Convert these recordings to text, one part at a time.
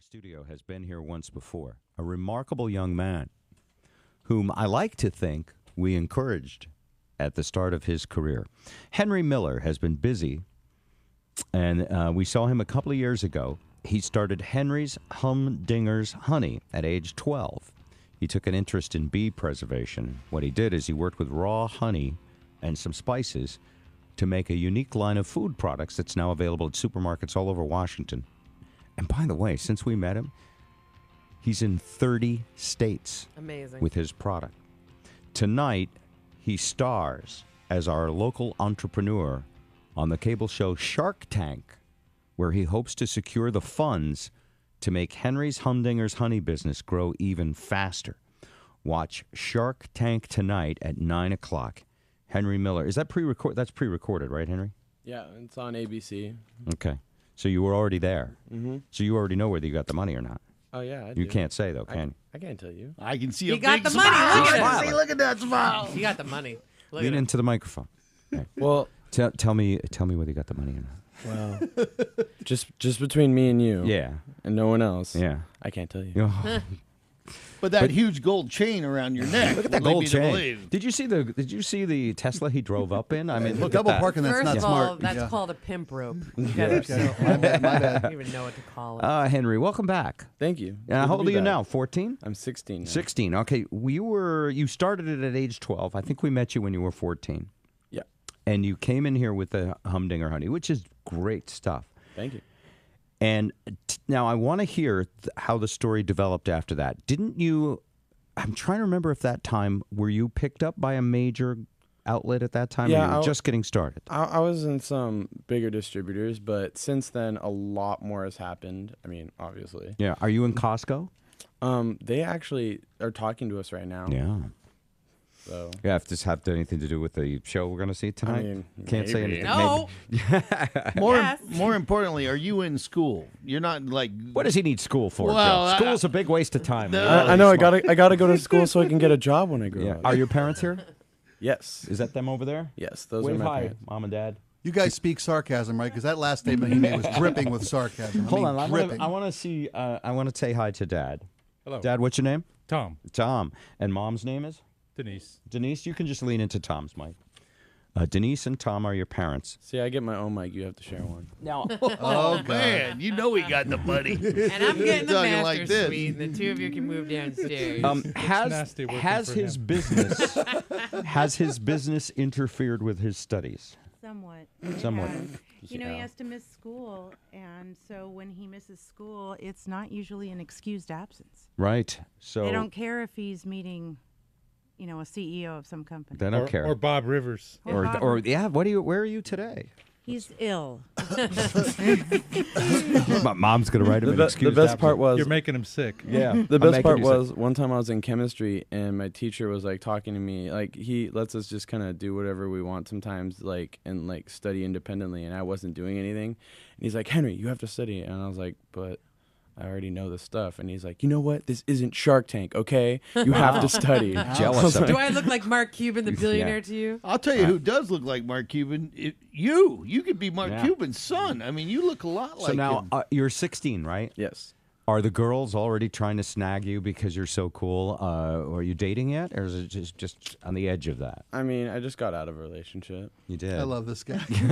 studio has been here once before. A remarkable young man whom I like to think we encouraged at the start of his career. Henry Miller has been busy, and we saw him a couple of years ago. He started Henry's Humdinger's Honey at age 12. He took an interest in bee preservation. What he did is he worked with raw honey and some spices to make a unique line of food products that's now available at supermarkets all over Washington. And by the way, since we met him, he's in 30 states. Amazing. With his product. Tonight, he stars as our local entrepreneur on the cable show Shark Tank, where he hopes to secure the funds to make Henry's Humdinger's Honey business grow even faster. Watch Shark Tank tonight at 9 o'clock. Henry Miller. Is that pre-recorded? That's pre-recorded, right, Henry? Yeah, it's on ABC. Okay. So you were already there. Mm-hmm. So you already know whether you got the money or not. Oh, yeah, I You do. can't say, though, can you? I can't tell you. I can see You a got big the money. smile. Look at it. See, look at that smile. You got the money. Look Lean at it. into the microphone. Okay. Well, Tell me whether you got the money or not. well, just between me and you. Yeah. And no one else. Yeah. I can't tell you. Oh, But that huge gold chain around your neck. look at that will lead gold me to chain. believe. Did you see the Tesla he drove up in? I mean, look Double at that. parking, that's First not of all, smart. that's Yeah. called a pimp rope. You guys are so My bad, my I bad. don't even know what to call it. Henry, welcome back. Thank you. How old are you now? 14? I'm 16 now. 16. Okay. You started it at age 12. I think we met you when you were 14. Yeah. And you came in here with the Humdinger Honey, which is great stuff. Thank you. And now I want to hear how the story developed after that. Didn't you? I'm trying to remember if that time, were you picked up by a major outlet at that time? Yeah, or you were I- just getting started. I was in some bigger distributors, but since then, a lot more has happened. I mean, obviously. Yeah. Are you in Costco? They actually are talking to us right now. Yeah. So, Yeah, if this have anything to do with the show we're going to see tonight? mean, Can't say maybe. anything. No. More, Yes. more importantly, are you in school? You're not like. What does he need school for? Well, Joe? School's a big waste of time. No. man. I know. I gotta go to school so I can get a job when I grow Yeah. up. Are your parents here? Yes. Is that them over there? Yes. Those Wave are my hi, parents. Mom and Dad. You guys speak sarcasm, right? Because that last statement he made was dripping with sarcasm. Hold I on, mean, I dripping. want to see. I want to say hi to Dad. Hello. Dad, what's your name? Tom. Tom. And Mom's name is Denise. Denise. You can just lean into Tom's mic. Denise and Tom are your parents. See, I get my own mic. You have to share one. Now, Oh, man. You know he got the money. And I'm getting the Talking master like this. suite, and the two of you can move downstairs. nasty working has for his him. business has his business interfered with his studies? Somewhat. Somewhat. You know, he has to miss school, and so when he misses school, it's not usually an excused absence. Right. So They don't care if he's meeting, a CEO of some company. They don't care. Or Bob Rivers. Or yeah. Where are you today? He's ill. Mom's gonna write him an The excuse. best part was You're making him sick. Yeah. the I'm best making part you sick. was one time I was in chemistry and my teacher was like talking to me, like he lets us just kind of do whatever we want sometimes, like and like study independently, and I wasn't doing anything, and he's like, Henry, you have to study, and I was like, but I already know this stuff, and he's like, you know what, this isn't Shark Tank, okay, you have to study. Jealous of Do I look like Mark Cuban, the billionaire, to you? I'll tell you who does look like Mark Cuban. You could be Mark Yeah. Cuban's son. I mean, you look a lot like So now him. you're 16, right? Yes. Are the girls already trying to snag you because you're so cool? Are you dating yet, or is it just on the edge of that? I mean, I just got out of a relationship. You did. I love this guy. She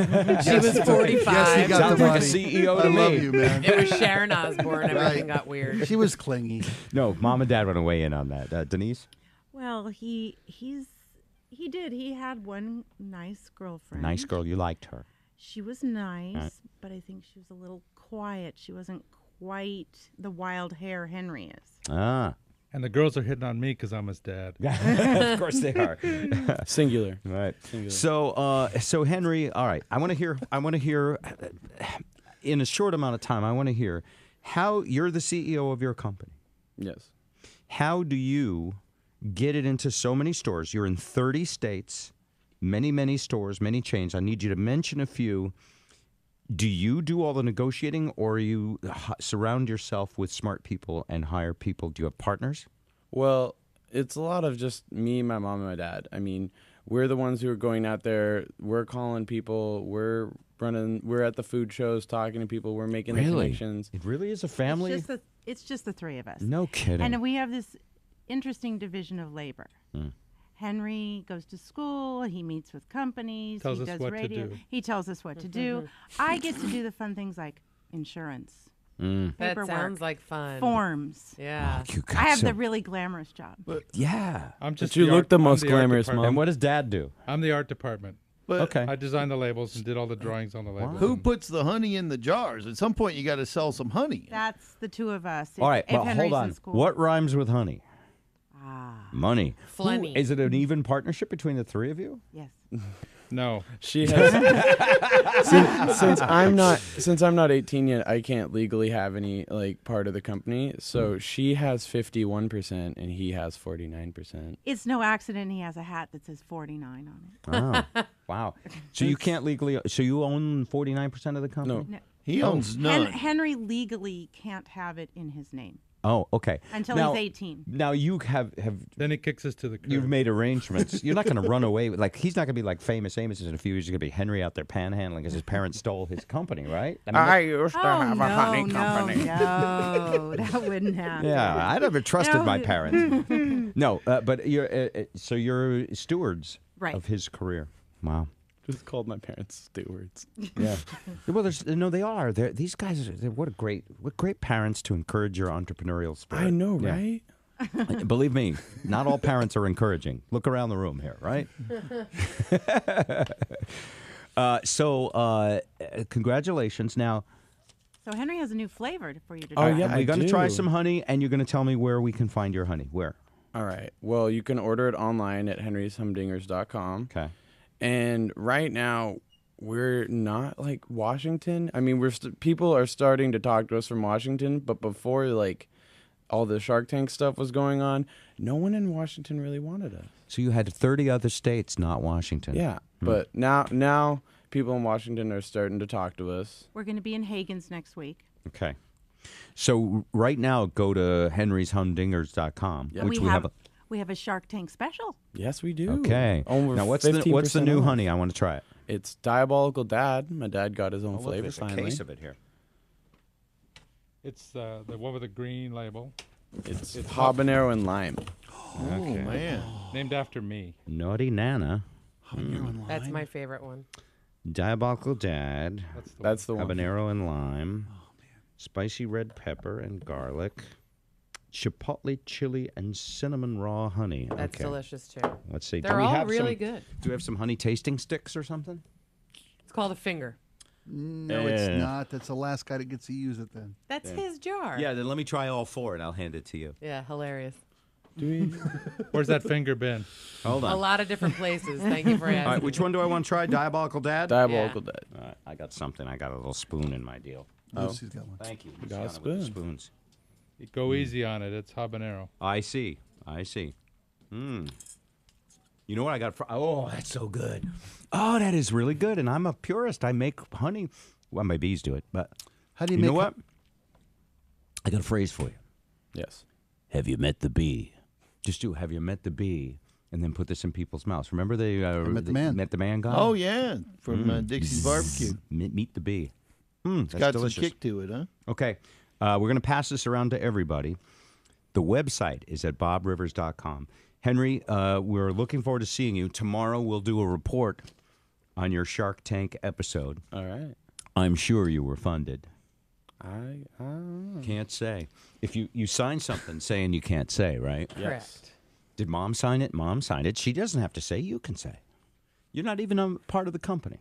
was 45. Yes, he got Sounds the like a money. CEO I to love me. you, man. It was Sharon Osbourne. Everything Right. got weird. She was clingy. No, Mom and Dad want to weigh in on that. Denise, Well, he did. He had one nice girlfriend. nice girl, you liked her. She was nice, Right. but I think she was a little quiet. She wasn't quite the wild hair Henry is. Ah, And the girls are hitting on me because I'm his dad. of course they are. Singular. Right. Singular. So Henry, all right. I want to hear in a short amount of time. I want to hear how you're the CEO of your company. Yes. How do you get it into so many stores? You're in 30 states, many stores, many chains. I need you to mention a few. Do you do all the negotiating, or you surround yourself with smart people and hire people? Do you have partners? Well, it's a lot of just me, my mom, and my dad. I mean, we're the ones who are going out there. We're calling people. We're at the food shows talking to people. We're making the connections. It really is a family. It's just the three of us. No kidding. And we have this interesting division of labor. Henry goes to school. He meets with companies. Tells he us does what to radio. do. He tells us what to do. I get to do the fun things like insurance, That paperwork, sounds like fun. forms. Yeah. You I have got the really glamorous job. yeah. I'm just But you look the I'm most art glamorous, department. Mom. And what does Dad do? I'm the art department. But Okay. I designed the labels and did all the drawings on the labels. who puts the honey in the jars? At some point, you got to sell some honey. That's the two of us. All right, if well, Henry's hold in on. school. What rhymes with honey? Ah, Money. Who- Flenny. Is it an even partnership between the three of you? yes. No. She has since I'm not 18 yet, I can't legally have any like part of the company. So she has 51% and he has 49%. It's no accident he has a hat that says 49 on it. Oh, wow. So you can't legally. So you own 49% of the company? No. He owns none. Henry legally can't have it in his name Oh, okay. until Now- he's 18. Now you have Then it kicks us to the curb. you've made arrangements. You're not going to run away. Like he's not going to be like famous Amos in a few years. He's going to be Henry out there panhandling because his parents stole his company, right? I mean, used Oh, no, that wouldn't happen. yeah, I never trusted No. my parents. No, but you're so you're stewards Right. of his career. Wow. Just called my parents stewards. Yeah. Well, there's no, they are. These guys are. What great parents to encourage your entrepreneurial spirit. I know, Yeah. right? Believe me, not all parents are encouraging. Look around the room here, right? Congratulations. Now, So Henry has a new flavor for you to Oh, try. yeah. we're I going to try do. some honey, and you're going to tell me where we can find your honey. Where? All right. Well, you can order it online at henryshumdingers.com. Okay. And right now, we're not like Washington. I mean, people are starting to talk to us from Washington, but before like all the Shark Tank stuff was going on, no one in Washington really wanted us. So you had 30 other states, not Washington. Yeah, but now people in Washington are starting to talk to us. We're going to be in Hagen's next week. Okay. So right now, go to henryshumdingers.com, Yeah. which we we have. we have a Shark Tank special. Yes, we do. Okay. Over Now what's the 15% new off. honey? I want to try it. It's Diabolical Dad. My dad got his own Look, flavor there's a finally. case of it here. It's the one with the green label, It's habanero and lime. Oh, man. named after me. Naughty Nana, That's my favorite one. Diabolical Dad, That's the one. habanero and lime, spicy red pepper and garlic, chipotle chili and cinnamon raw honey. That's okay. delicious too. Let's see. They're do we all have really some, good. Do we have some honey tasting sticks or something? It's called a finger. No, Yeah. it's not. That's the last guy that gets to use it then. That's his jar. Yeah, then let me try all four and I'll hand it to you. Yeah, hilarious. Do we? Where's that finger been? Hold A on. lot of different places. Thank you for asking. All right, which one do I want to try? Diabolical Dad? Diabolical Dad. All right, I got something. I got a little spoon in my deal. Lucy's got one. Thank you. got a Luciana with the spoon. Spoons. Go easy on it. It's habanero. I see. You know what I got? Oh, that's so good. Oh, that is really good. And I'm a purist. I make honey. Well, my bees do it, but How do you you make know what? I got a phrase for you. Yes. Have you met the bee? Just do. Have you met the bee? And then put this in people's mouths. Remember Met the Man. Met the man guy. Oh, yeah. From Dixie's Barbecue. Meet the bee. That's Got delicious. some kick to it, huh? Okay. We're going to pass this around to everybody. The website is at bobrivers.com. Henry, we're looking forward to seeing you. Tomorrow we'll do a report on your Shark Tank episode. All right. I'm sure you were funded. I don't know. Can't say. If you signed something saying you can't say, right? Correct. Did Mom sign it? Mom signed it. She doesn't have to say. You can say. You're not even a part of the company.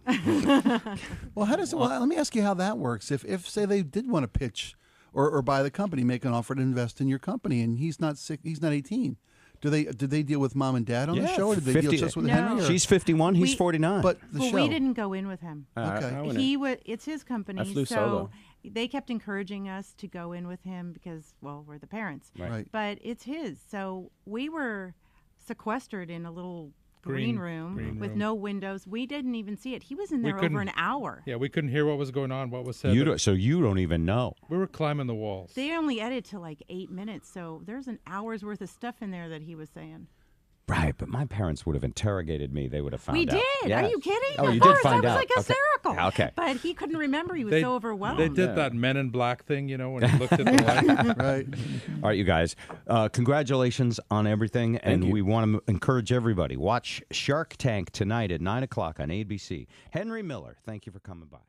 Well, how does? Well, let me ask you how that works. If say they did want to pitch or buy the company, make an offer to invest in your company, and he's not 18. Do they deal with Mom and Dad on the Yeah, show, or do they 50 deal just with No. Henry? Or, She's 51. He's We- 49. but the Well, show. we didn't go in with him. Okay. I went He in. would. It's his company, I flew so solo. they kept encouraging us to go in with him because, well, we're the parents. Right. But it's his. So we were sequestered in a little Green room with room. no windows. We didn't even see it. He was in there over couldn't- an hour. Yeah, we couldn't hear what was going on, what was said. so you don't even know. We were climbing the walls. They only edited to like 8 minutes, so there's an hour's worth of stuff in there that he was saying. Right, but my parents would have interrogated me. They would have found We out. did. Yes. Are you kidding? Oh, Of you course, did find I was out. like hysterical. Okay. But he couldn't remember. He was so overwhelmed. They did Yeah. that Men in Black thing, when he looked at the light. Right. All right, you guys. Congratulations on everything, and you. we want to encourage everybody. Watch Shark Tank tonight at 9 o'clock on ABC. Henry Miller, thank you for coming by.